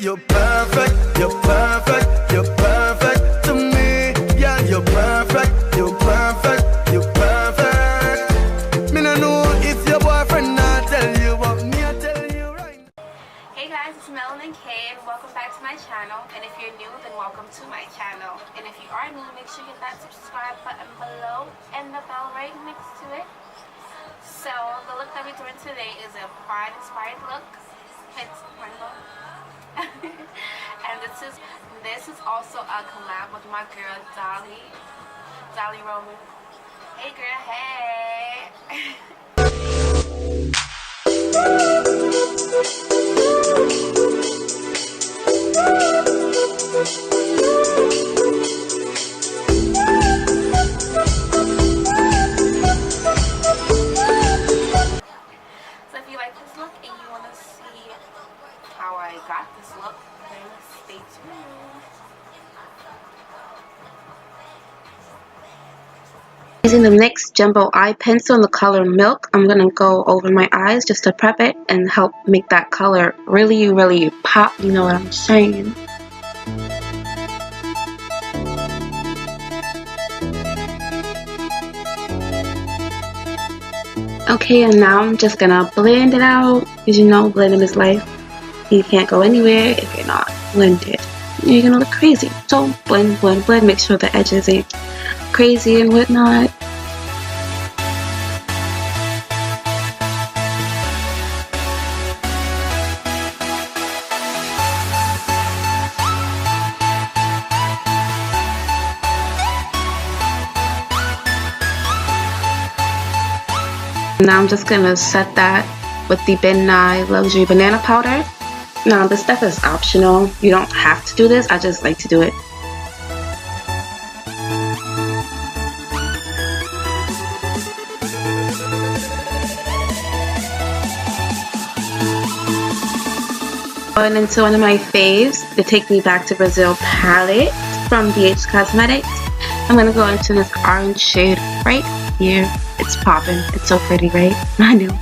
you're perfect, you're perfect, you're perfect to me. Yeah, you're perfect, you're perfect, you're perfect. Me no know if your boyfriend not tell you, but me I tell you right. Hey guys, it's Melaninkaysworld and welcome back to my channel. And if you're new, then welcome to my channel. And if you are new, make sure you hit that subscribe button below and the bell right next to it. So the look that we're doing today is a Pride inspired look. Hence rainbow. And this is also a collab with my girl Dolly Roman. Hey girl, hey. So if you like this look and you want to see how I got this look, then stay tuned. Using the NYX Jumbo Eye Pencil in the color Milk, I'm going to go over my eyes just to prep it and help make that color really, really pop, you know what I'm saying. Okay, and now I'm just going to blend it out, because you know blending is life. You can't go anywhere if you're not blended. You're going to look crazy. So blend, blend, blend, make sure the edges ain't crazy and whatnot. Now I'm just gonna set that with the Ben Nye Luxury Banana Powder. Now this stuff is optional. You don't have to do this. I just like to do it. Going into one of my faves, the Take Me Back to Brazil palette from BH Cosmetics. I'm gonna go into this orange shade right here. It's popping. It's so pretty, right? I know.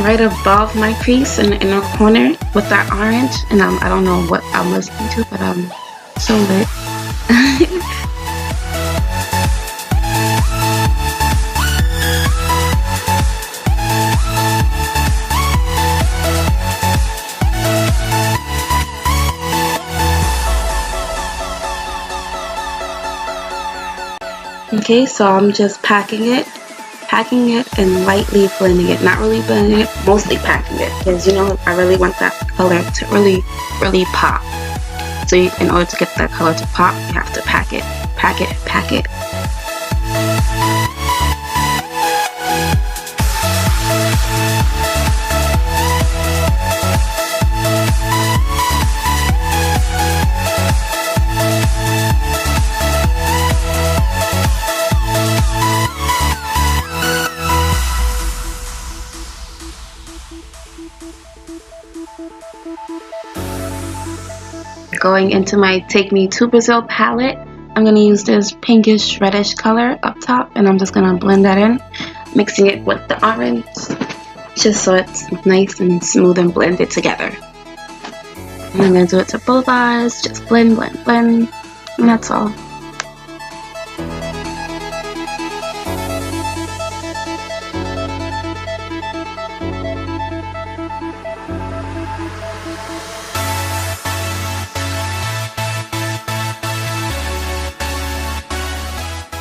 Right above my crease in the inner corner with that orange, and I don't know what I'm listening to, but I'm so lit. Okay, so I'm just packing it and lightly blending it. Not really blending it, mostly packing it, because you know I really want that color to really, really pop. So in order to get that color to pop, you have to pack it, pack it, pack it. Going into my Take Me to Brazil palette, I'm going to use this pinkish reddish color up top, and I'm just going to blend that in, mixing it with the orange just so it's nice and smooth and blended together. And I'm going to do it to both eyes, just blend, blend, blend, and that's all.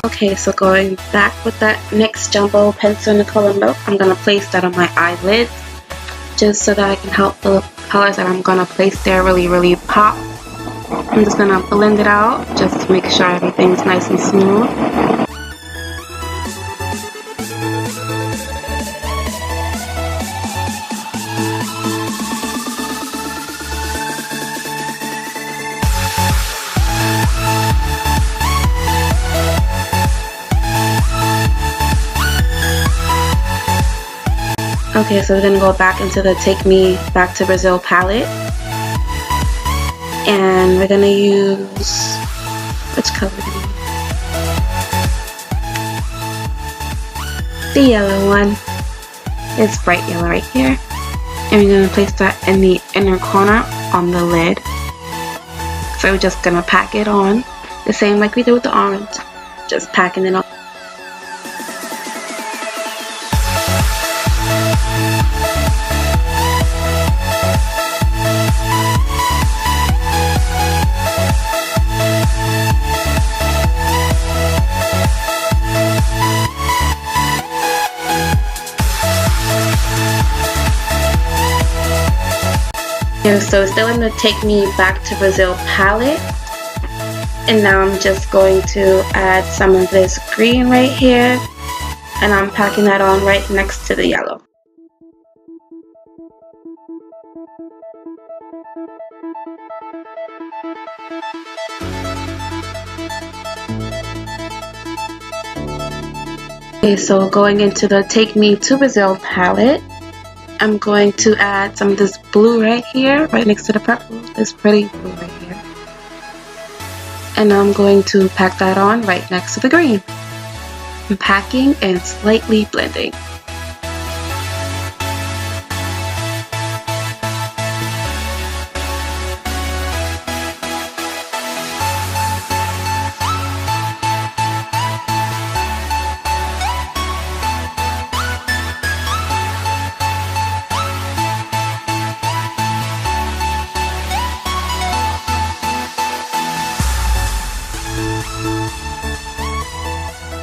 Okay, so going back with that NYX Jumbo pencil in the color Milk, I'm going to place that on my eyelids just so that I can help the colors that I'm going to place there really, really pop. I'm just going to blend it out just to make sure everything's nice and smooth. Okay, so we're going to go back into the Take Me Back to Brazil palette. And we're going to use, which color do we use? The yellow one. It's bright yellow right here. And we're going to place that in the inner corner on the lid. So we're just gonna pack it on the same like we did with the orange, just packing it on. So it's still in the Take Me Back to Brazil palette, and now I'm just going to add some of this green right here, and I'm packing that on right next to the yellow. Okay, so going into the Take Me to Brazil palette, I'm going to add some of this blue right here, right next to the purple, this pretty blue right here. And I'm going to pack that on right next to the green. I'm packing and slightly blending.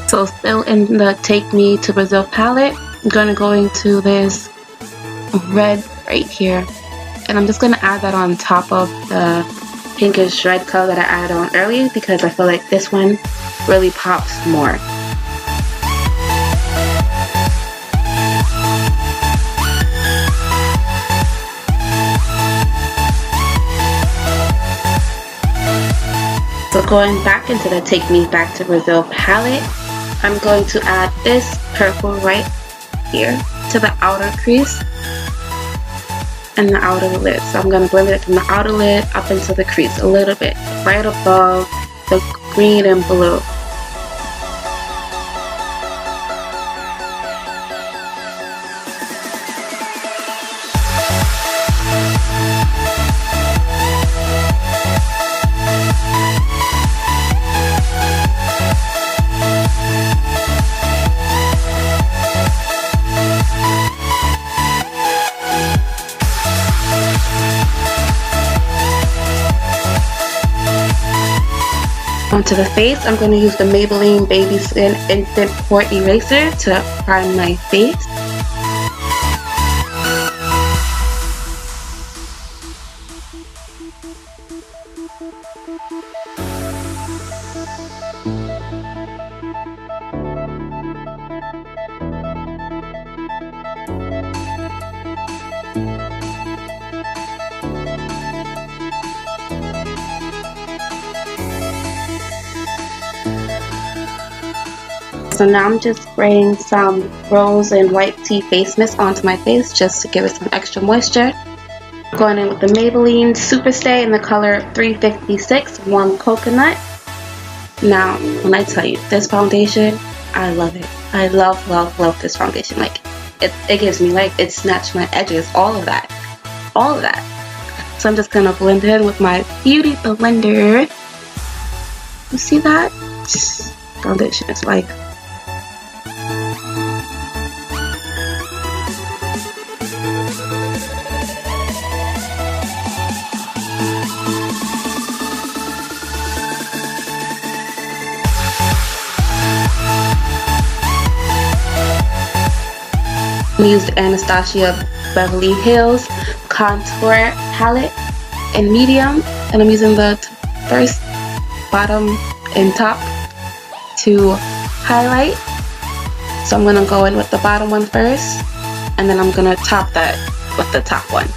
So still in the Take Me to Brazil palette, I'm going to go into this red right here. And I'm just going to add that on top of the pinkish red color that I added on earlier, because I feel like this one really pops more. So going back into the Take Me Back to Brazil palette, I'm going to add this purple right here to the outer crease and the outer lid. So I'm going to blend it from the outer lid up into the crease a little bit, right above the green and blue. Onto the face, I'm going to use the Maybelline Baby Skin Instant Pore Eraser to prime my face. So now I'm just spraying some rose and white tea face mist onto my face just to give it some extra moisture. Going in with the Maybelline Superstay in the color 356 Warm Coconut. Now, when I tell you, this foundation, I love it. I love, love, love this foundation. Like, it gives me life. It snatched my edges, all of that. All of that. So I'm just going to blend it in with my beauty blender. You see that? Foundation is life. I used Anastasia Beverly Hills contour palette in medium, and I'm using the first, bottom, and top to highlight. So I'm going to go in with the bottom one first, and then I'm going to top that with the top one.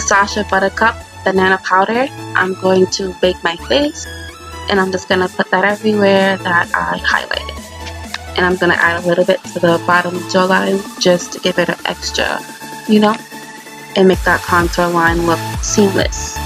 Sasha Buttercup banana powder. I'm going to bake my face, and I'm just gonna put that everywhere that I highlighted. And I'm gonna add a little bit to the bottom jawline just to give it an extra, you know, and make that contour line look seamless.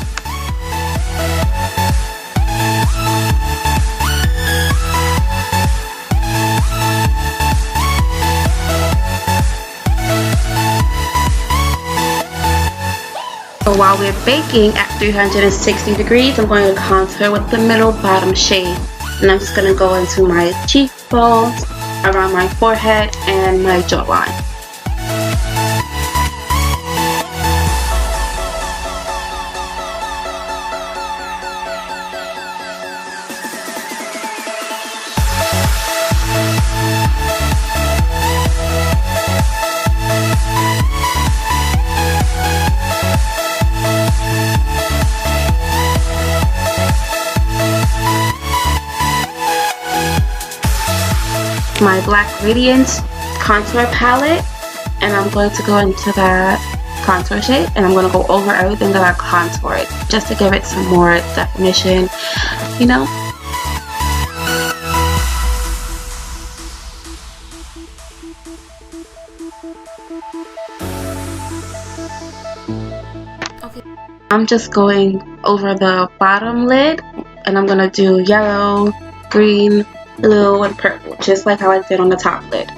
So while we're baking at 360 degrees, I'm going to contour with the middle bottom shade. And I'm just going to go into my cheekbones, around my forehead, and my jawline. My Black Radiance contour palette, and I'm going to go into that contour shade, and I'm going to go over everything that I contoured just to give it some more definition, you know. Okay, I'm just going over the bottom lid, and I'm going to do yellow, green, blue, and purple, just like how I did on the top lid.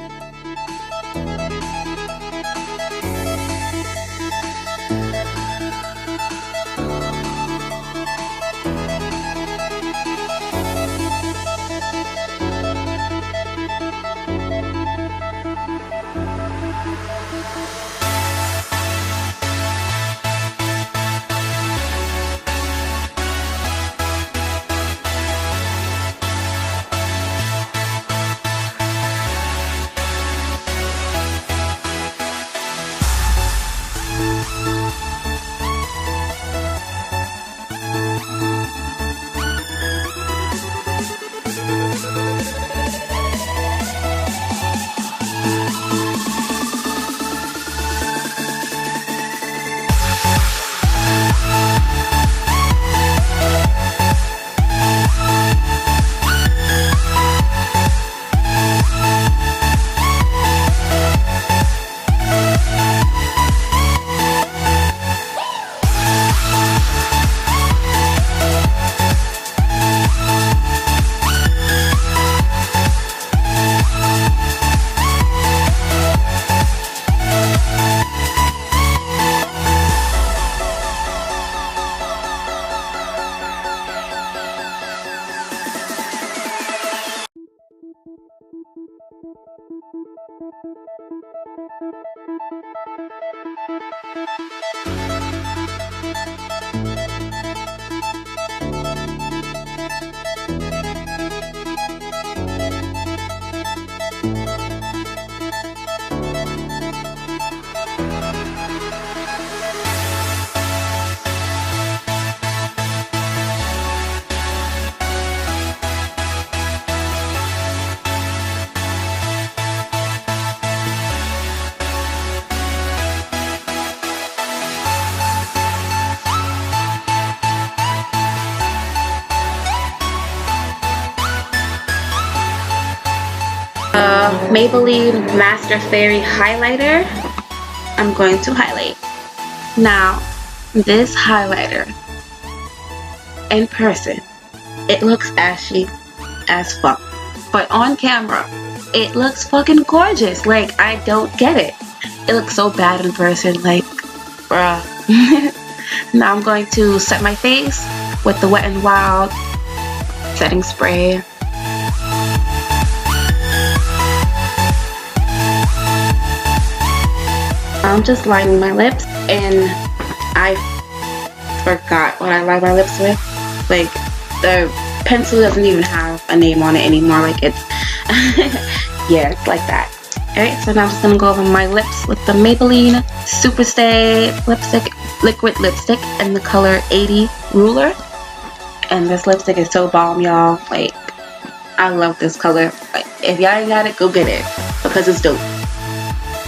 Maybelline Master Fairy highlighter. I'm going to highlight. Now, this highlighter in person, it looks ashy as fuck, but on camera it looks fucking gorgeous. Like, I don't get it. It looks so bad in person, like, bruh. Now I'm going to set my face with the Wet n Wild setting spray. I'm just lining my lips, and I forgot what I line my lips with. Like, the pencil doesn't even have a name on it anymore. Like, it's yeah, it's like that. Alright, so now I'm just gonna go over my lips with the Maybelline Superstay lipstick, liquid lipstick, in the color 80 Ruler. And this lipstick is so bomb, y'all. Like, I love this color. Like, if y'all ain't got it, go get it, because it's dope.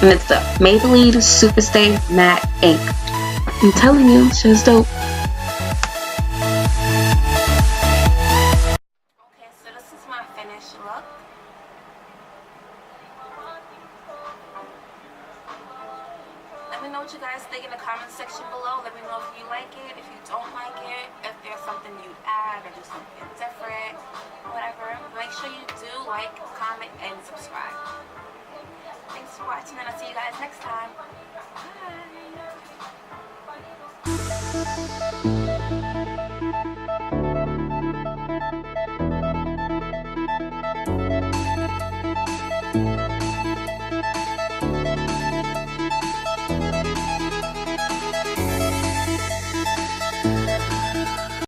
And it's the Maybelline Superstay Matte Ink. I'm telling you, shit's dope. Okay, so this is my finished look. Let me know what you guys think in the comment section below. Let me know if you like it, if you don't like it, if there's something you'd add or do something different, whatever. Make sure you do like, comment, and subscribe. Thanks for watching, and I'll see you guys next time. Bye.